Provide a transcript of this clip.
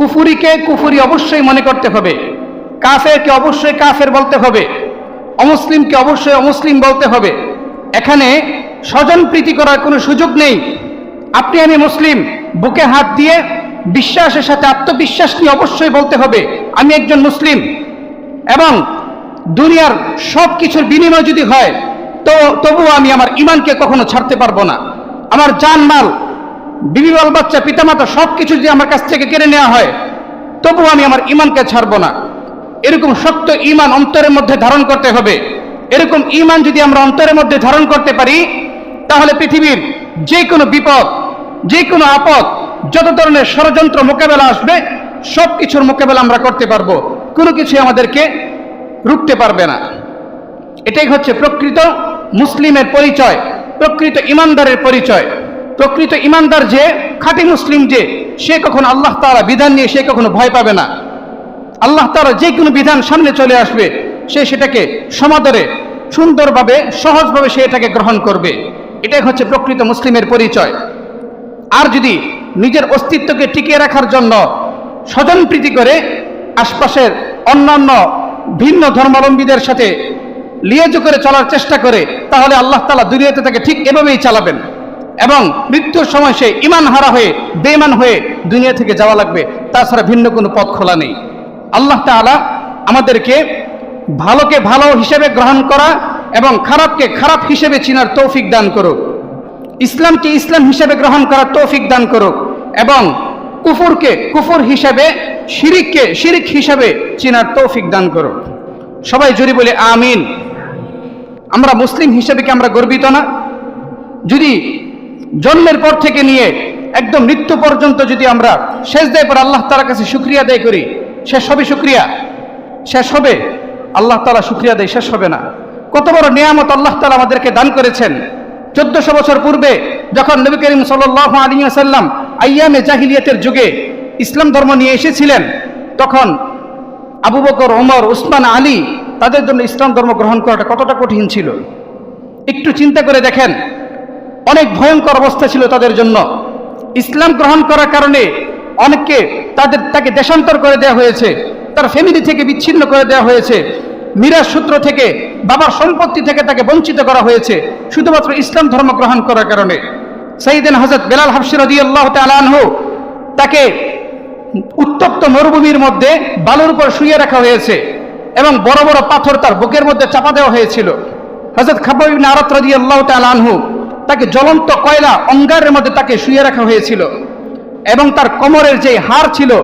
কুফুরিকে কুফুরি অবশ্যই মনে করতে হবে, কাফেরকে অবশ্যই কাফের বলতে হবে, অমুসলিমকে অবশ্যই অমুসলিম বলতে হবে। এখানে স্বজনপ্রীতি করার কোনো সুযোগ নেই। আপনি আমি মুসলিম, বুকে হাত দিয়ে বিশ্বাসের সাথে আত্মবিশ্বাস নিয়ে অবশ্যই বলতে হবে আমি একজন মুসলিম। এবং দুনিয়ার সব কিছুর বিনিময় যদি হয় তো তবুও আমি আমার ইমানকে কখনো ছাড়তে পারবো না। আমার জানমাল, বিবি বাল বাচ্চা, পিতামাতা সব কিছু যদি আমার কাছ থেকে কেড়ে নেওয়া হয় তবুও আমি আমার ইমানকে ছাড়বো না। এরকম শক্ত ইমান অন্তরের মধ্যে ধারণ করতে হবে। এরকম ইমান যদি আমরা অন্তরের মধ্যে ধারণ করতে পারি তাহলে পৃথিবীর যে কোনো বিপদ, যে কোনো আপদ, যত ধরনের ষড়যন্ত্র মোকাবেলা আসবে সব কিছুর মোকাবেলা আমরা করতে পারবো, কোনো কিছু আমাদেরকে রুখতে পারবে না। এটাই হচ্ছে প্রকৃত মুসলিমের পরিচয়, প্রকৃত ইমানদারের পরিচয়। প্রকৃত ইমানদার যে, খাঁটি মুসলিম যে, সে কখনো আল্লাহ তাআলা বিধান নিয়ে সে কখনো ভয় পাবে না। আল্লাহ তাআলা যে কোনো বিধান সামনে চলে আসবে সে সেটাকে সমাদরে, সুন্দরভাবে, সহজভাবে সে এটাকে গ্রহণ করবে। এটাই হচ্ছে প্রকৃত মুসলিমের পরিচয়। আর যদি নিজের অস্তিত্বকে টিকিয়ে রাখার জন্য স্বজনপ্রীতি করে আশপাশের অন্যান্য ভিন্ন ধর্মাবলম্বীদের সাথে লিয়াজু করে চলার চেষ্টা করে তাহলে আল্লাহ তাআলা দুনিয়াতে তাকে ঠিক এভাবেই চালাবেন এবং মৃত্যুর সময় সে ঈমান হারা হয়ে, বেঈমান হয়ে দুনিয়া থেকে যাওয়া লাগবে, তাছাড়া ভিন্ন কোনো পথ খোলা নেই। আল্লাহ তাআলা আমাদেরকে ভালোকে ভালো হিসেবে গ্রহণ করা এবং খারাপকে খারাপ হিসেবে চিনার তৌফিক দান করুক, ইসলামকে ইসলাম হিসেবে গ্রহণ করার তৌফিক দান করুক এবং কুফরকে কুফর হিসেবে, শিরিককে শিরিক হিসেবে চিনার তৌফিক দান করুক। সবাই জোরে বলে আমিন। আমরা মুসলিম হিসেবে কি আমরা গর্বিত না? যদি জন্মের পর থেকে নিয়ে একদম মৃত্যু পর্যন্ত যদি আমরা সেজদায় পড়ে আল্লাহ তাআলার কাছে শুকরিয়া আদায় করি, শেষ হবে শুকরিয়া? শেষ হবে? আল্লাহ তাআলা শুকরিয়া দেয় শেষ হবে না। কত বড় নিয়ামত আল্লাহ তাআলা আমাদেরকে দান করেছেন। 1400 বছর পূর্বে যখন নবী করিম সাল্লাল্লাহু আলাইহি ওয়াসাল্লাম আইয়ামে জাহিলিয়াতের যুগে ইসলাম ধর্ম নিয়ে এসেছিলেন, তখন আবু বকর, ওমর, উসমান, আলী তাদের জন্য ইসলাম ধর্ম গ্রহণ করাটা কতটা কঠিন ছিল। একটু চিন্তা করে দেখেন, অনেক ভয়ঙ্কর অবস্থা ছিল তাদের জন্য। ইসলাম গ্রহণ করার কারণে অনেককে তাকে দেশান্তর করে দেওয়া হয়েছে, তার ফ্যামিলি থেকে বিচ্ছিন্ন করে দেওয়া হয়েছে, মিরাজ সূত্র থেকে, বাবার সম্পত্তি থেকে তাকে বঞ্চিত করা হয়েছে শুধুমাত্র ইসলাম ধর্ম গ্রহণ করার কারণে। সাইয়েদনা হযরত বেলাল হাবশী রাদিয়াল্লাহু তাআলা আনহু, তাকে উত্তপ্ত মরুভূমির মধ্যে বালুর উপর শুইয়ে রাখা হয়েছে এবং বড় বড় পাথর তার বুকের মধ্যে চাপা দেওয়া হয়েছিল। হযরত খাব্বাব ইবনে আরাত রাদিয়াল্লাহু তাআলা আনহু, তাকে জ্বলন্ত কয়লা অঙ্গারের মধ্যে তাকে শুইয়ে রাখা হয়েছিল এবং তার কোমরের যে হাড় ছিল